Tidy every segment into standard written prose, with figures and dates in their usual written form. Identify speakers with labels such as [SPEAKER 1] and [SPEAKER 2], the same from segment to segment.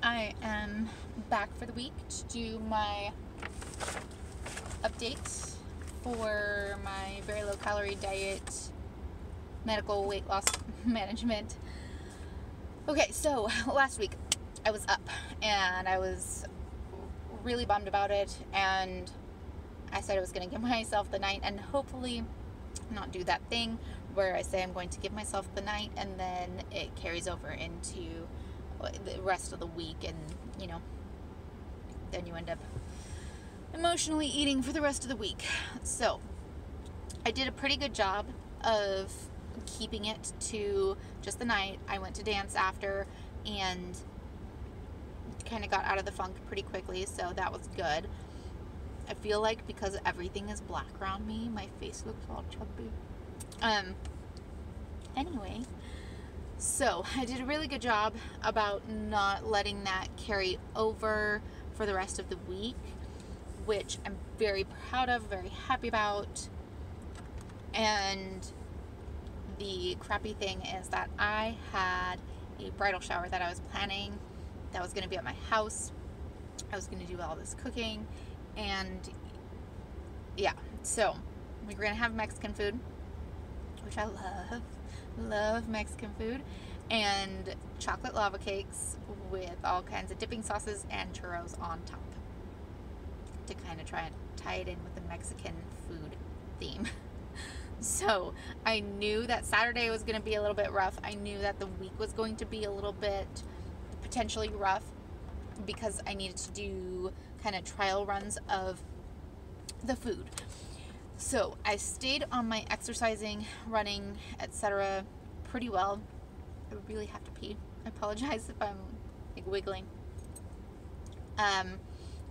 [SPEAKER 1] I am back for the week to do my updates for my very low calorie diet, medical weight loss management. Okay, so last week I was up and I was really bummed about it, and I said I was going to give myself the night and hopefully not do that thing where I say I'm going to give myself the night and then it carries over into the rest of the week, and then you end up emotionally eating for the rest of the week. So I did a pretty good job of keeping it to just the night. I went to dance after and kind of got out of the funk pretty quickly, so that was good. I feel like because everything is black around me, my face looks all chubby. Anyway, so I did a really good job about not letting that carry over for the rest of the week, which I'm very proud of, very happy about. And the crappy thing is that I had a bridal shower that I was planning that was going to be at my house. I was going to do all this cooking, and yeah, so we were going to have Mexican food, which I love Mexican food, and chocolate lava cakes with all kinds of dipping sauces and churros on top to kind of try and tie it in with the Mexican food theme. So I knew that Saturday was going to be a little bit rough. I knew that the week was going to be a little bit potentially rough because I needed to do kind of trial runs of the food. So I stayed on my exercising, running, etc. pretty well. I really have to pee. I apologize if I'm like wiggling. I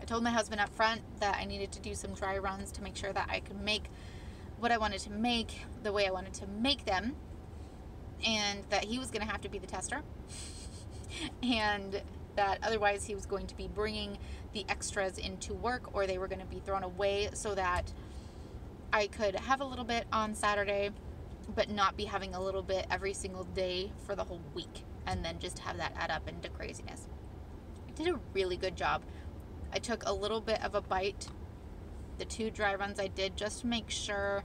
[SPEAKER 1] told my husband up front that I needed to do some dry runs to make sure that I could make what I wanted to make the way I wanted to make them, and that he was going to have to be the tester, and that otherwise he was going to be bringing the extras into work, or they were going to be thrown away, so that I could have a little bit on Saturday but not be having a little bit every single day for the whole week, and then just have that add up into craziness. I did a really good job. I took a little bit of a bite the 2 dry runs I did just to make sure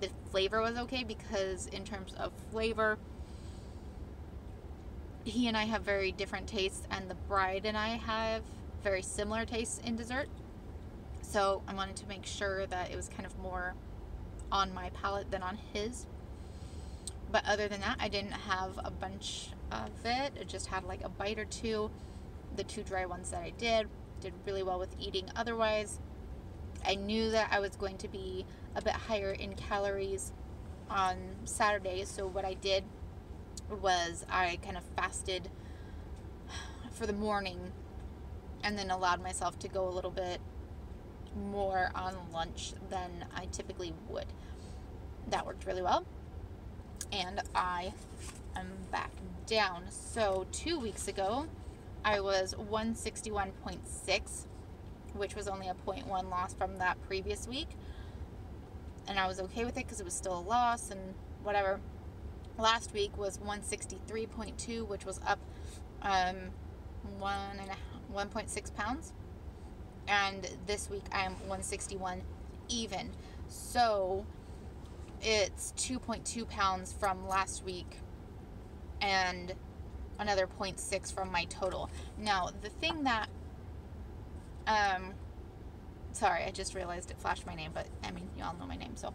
[SPEAKER 1] the flavor was okay, because in terms of flavor, he and I have very different tastes, and the bride and I have very similar tastes in dessert. So I wanted to make sure that it was kind of more on my palate than on his. But other than that, I didn't have a bunch of it. It just had like a bite or two. The 2 dry ones that I did really well with eating. Otherwise, I knew that I was going to be a bit higher in calories on Saturday. So what I did was I kind of fasted for the morning and then allowed myself to go a little bit more on lunch than I typically would. That worked really well, and I am back down. So 2 weeks ago I was 161.6, which was only a 0.1 loss from that previous week, and I was okay with it because it was still a loss and whatever. Last week was 163.2, which was up 1.6 pounds. And this week I am 161 even. So it's 2.2 pounds from last week and another 0.6 from my total. Now, the thing that, sorry, I just realized it flashed my name, but I mean, you all know my name, so.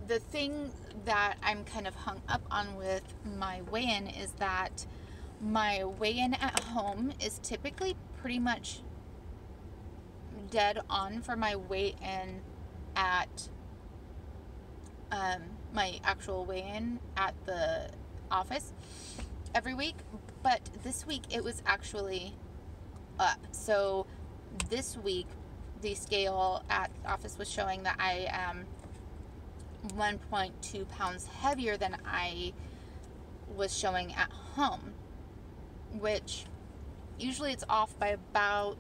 [SPEAKER 1] The thing that I'm kind of hung up on with my weigh-in is that my weigh-in at home is typically pretty much dead on for my weigh-in at my actual weigh-in at the office every week, but this week it was actually up. So this week the scale at the office was showing that I am 1.2 pounds heavier than I was showing at home, which usually it's off by about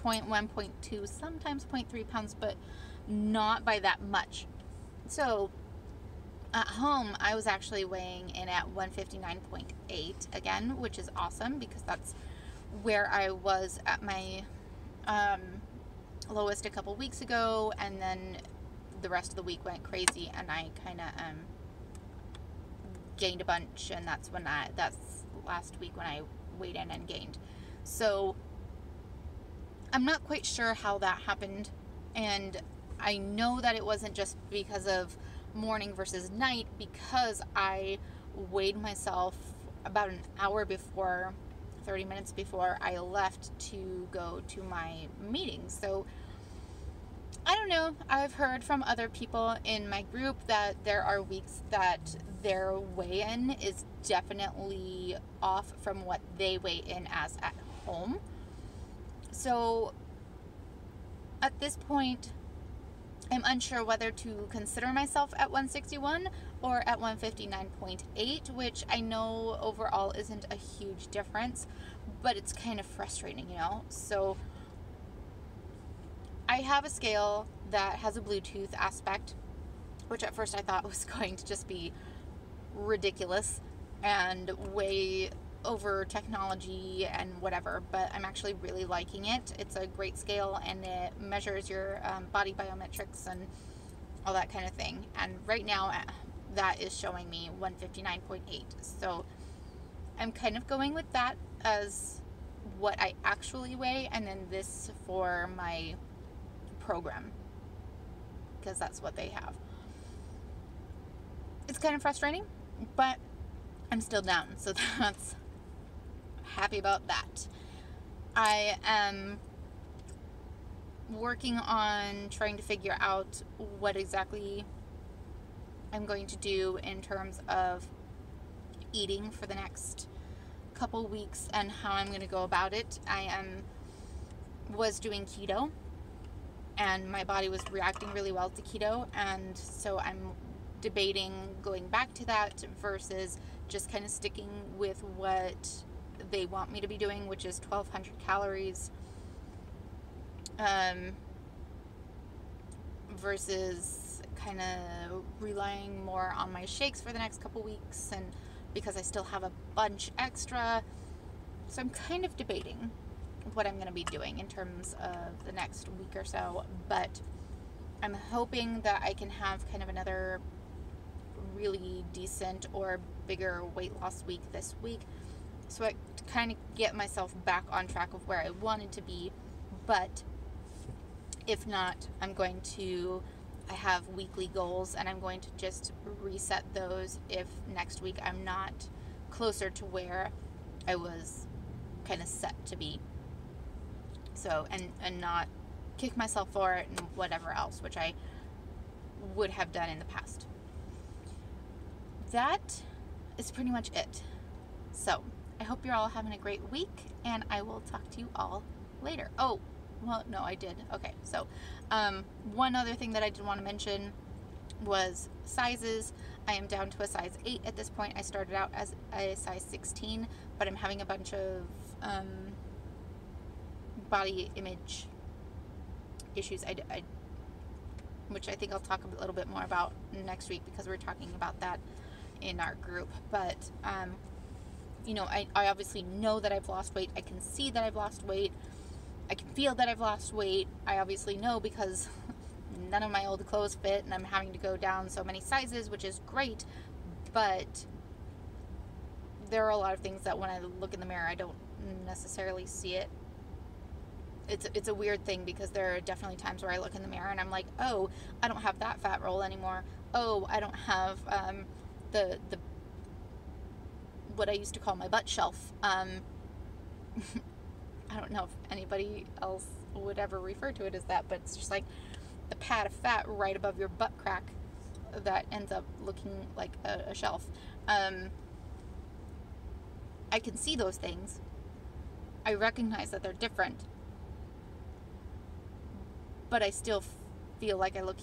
[SPEAKER 1] 0.1, 0.2, sometimes 0.3 pounds, but not by that much. So At home, I was actually weighing in at 159.8 again, which is awesome because that's where I was at my lowest a couple weeks ago, and then the rest of the week went crazy, and I kind of gained a bunch, and that's last week when I weighed in and gained. So I'm not quite sure how that happened, and I know that it wasn't just because of morning versus night, because I weighed myself about an hour before, 30 minutes before I left to go to my meeting. So I don't know. I've heard from other people in my group that there are weeks that their weigh-in is definitely off from what they weigh in as at home. So at this point, I'm unsure whether to consider myself at 161 or at 159.8, which I know overall isn't a huge difference, but it's kind of frustrating, you know? So I have a scale that has a Bluetooth aspect, which at first I thought was going to just be ridiculous and way over technology and whatever, but I'm actually really liking it. It's a great scale, and it measures your body biometrics and all that kind of thing. And right now that is showing me 159.8. So I'm kind of going with that as what I actually weigh, and then this for my program, because that's what they have. It's kind of frustrating, but I'm still down, so that's happy about that. I am working on trying to figure out what exactly I'm going to do in terms of eating for the next couple weeks and how I'm going to go about it. I was doing keto, and my body was reacting really well to keto, and so I'm debating going back to that versus just kind of sticking with what they want me to be doing, which is 1,200 calories, versus kind of relying more on my shakes for the next couple weeks, and because I still have a bunch extra. So I'm kind of debating what I'm going to be doing in terms of the next week or so, but I'm hoping that I can have kind of another really decent or bigger weight loss week this week, so I kind of get myself back on track of where I wanted to be. But if not, I have weekly goals, and I'm going to just reset those if next week I'm not closer to where I was kind of set to be. So, and not kick myself for it and whatever else, which I would have done in the past. That is pretty much it. So, I hope you're all having a great week, and I will talk to you all later. Oh, well, no, I did. Okay, so one other thing that I did want to mention was sizes. I am down to a size 8 at this point. I started out as a size 16, but I'm having a bunch of body image issues, which I think I'll talk a little bit more about next week, because we're talking about that in our group. But you know, I obviously know that I've lost weight. I can see that I've lost weight. I can feel that I've lost weight. I obviously know because none of my old clothes fit, and I'm having to go down so many sizes, which is great. But there are a lot of things that when I look in the mirror, I don't necessarily see it. It's a weird thing, because there are definitely times where I look in the mirror and I'm like, oh, I don't have that fat roll anymore. Oh, I don't have the what I used to call my butt shelf. I don't know if anybody else would ever refer to it as that, but it's just like the pad of fat right above your butt crack that ends up looking like a shelf. I can see those things. I recognize that they're different, but I still feel like I look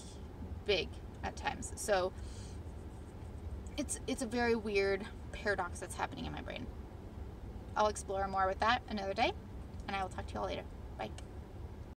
[SPEAKER 1] big at times. So it's a very weird paradox that's happening in my brain. I'll explore more with that another day, and I will talk to you all later. Bye.